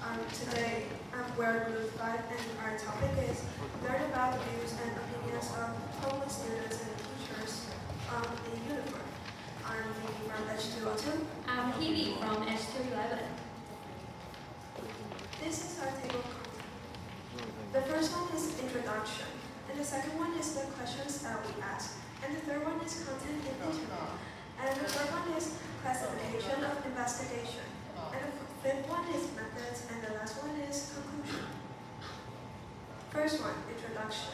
Today we're Group 5 and our topic is learn about the views and opinions of homeless students and teachers on the uniform. I'm Phoebe from H202. I'm Phoebe from H211. This is our table of content. The first one is introduction, and the second one is the questions that we ask, and the third one is content in interview, and the fourth one is classification of investigation, and the fifth one is methods, and the last one is conclusion. First one, introduction.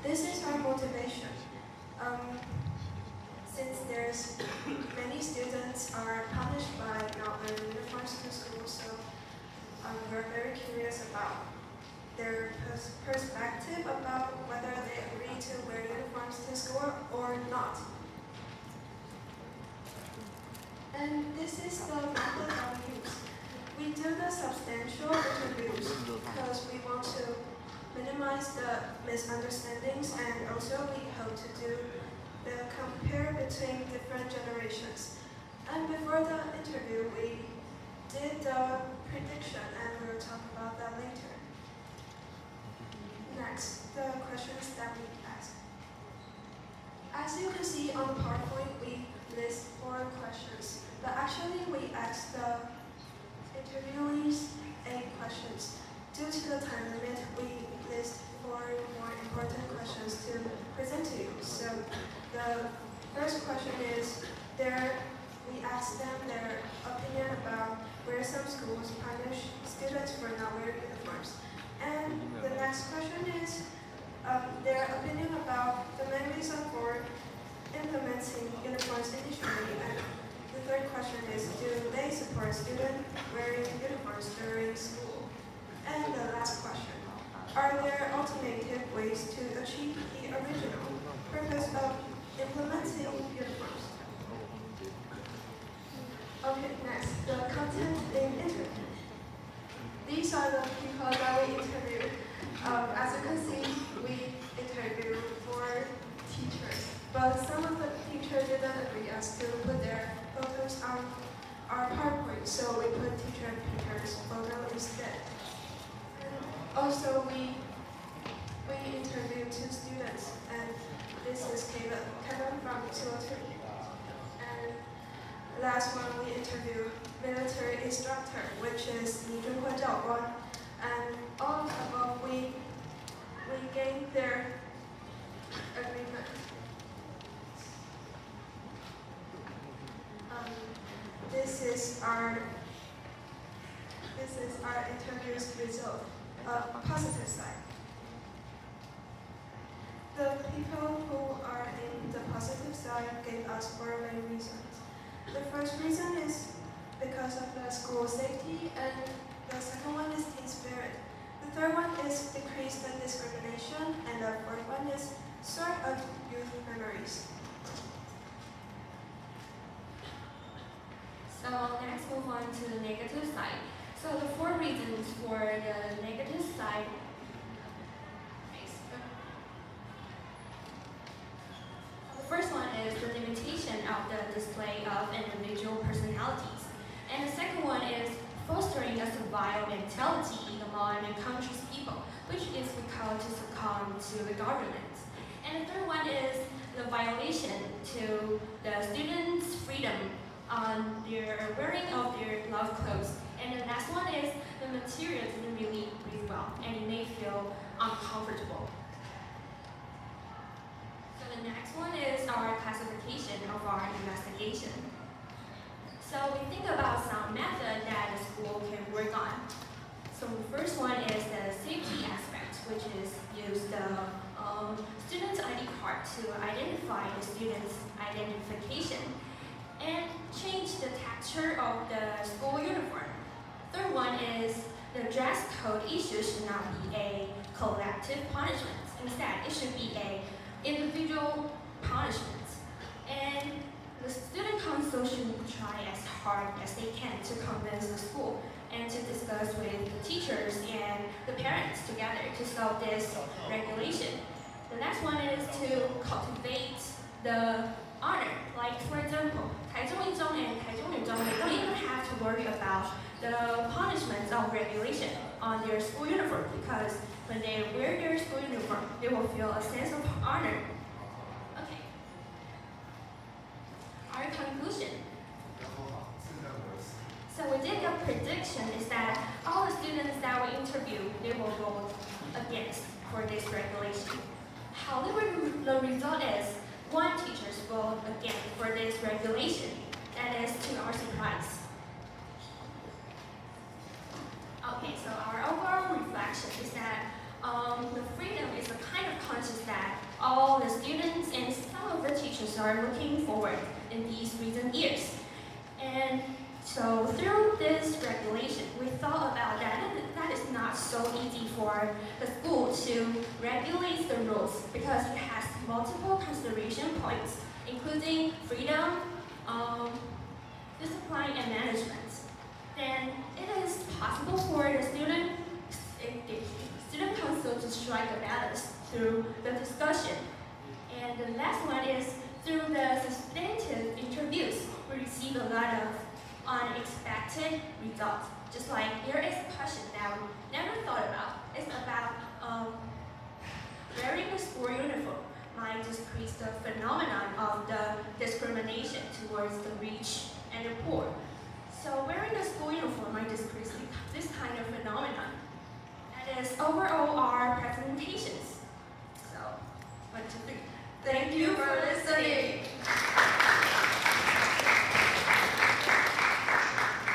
This is our motivation. Since there's many students are punished by not wearing uniforms to school, so we're very curious about their perspective about whether they agree to wear uniforms to school or not. And this is the method that we use. We do the substantial interviews because we want to minimize the misunderstandings, and also we hope to do the compare between different generations. And before the interview, we did the prediction, and we'll talk about that later. Next, the questions that we asked. As you can see on the PowerPoint, we list 4 questions, but actually we asked the interviewees 8 questions. Due to the time limit, we list 4 more important questions to present to you. So the first question is, we asked them their opinion about where some schools punish students for not wearing uniforms. And the next question is their opinion about the main reason for implementing uniforms initially. And the third question is, do they support students wearing uniforms during school? And the last question, are there alternative ways to achieve the original purpose of implementing uniforms? Okay, next, the content in interview. These are the people that we interviewed. As you can see, we interviewed 4 teachers, but some of the teachers didn't agree us to put their photos on our PowerPoint, so we put teacher and teacher's photo instead. Also, we interviewed 2 students, and this is Kevin from 202. And last one, we interviewed military instructor, which is Li Zhonghua Jiaoguan. And all of the above, we gained their agreement. This is our interview's result, positive side. The people who are in the positive side gave us 4 main reasons. The first reason is because of the school safety, and the second one is team spirit. The third one is decrease the discrimination, and the fourth one is sort of youth memories. So next, move on to the negative side. So the 4 reasons for the negative side. The first one is the limitation of the display of individual personalities. And the second one is fostering a survival mentality among conscious people, which is we call to succumb to the government. And the third one is the violation to the students' freedom on their wearing of their love clothes. And the last one is the material didn't really breathe well, and you may feel uncomfortable. So the next one is our classification of our investigation. So we think about some method that the school can work on. So the first one is the safety aspect, which is use the student's ID card to identify the student's identification, and change the texture of the school uniform. Third one is the dress code issue should not be a collective punishment. Instead, it should be a individual punishment. And the student council should try as hard as they can to convince the school and to discuss with the teachers and the parents together to solve this regulation. The next one is to cultivate the honor. Like for example, Taichung Yizhong and Taichung Yuzhong, they don't even have to worry about the punishments of regulation on their school uniform because when they wear their school uniform, they will feel a sense of honor. Okay. Our conclusion. So we did a prediction is that all the students that we interviewed, they will vote against for this regulation. However, the result is one teacher voted against for this regulation. That is to our surprise. Okay, so our overall reflection is that the freedom is a kind of conscience that all the students and some of the teachers are looking forward in these recent years. And so through this regulation, we thought about that is not so easy for the school to regulate the rules because it has multiple consideration points, including freedom, discipline, and management. Then it is possible for the student council to strike a balance through the discussion. And the last one is through the substantive interviews, we receive a lot of unexpected results. Just like here is a question that we never thought about. It's about wearing a school uniform might decrease the phenomenon of the discrimination towards the rich and the poor. So wearing a school uniform might decrease this kind of phenomenon. That is overall our presentations. So, 1, 2, 3. Thank you for listening.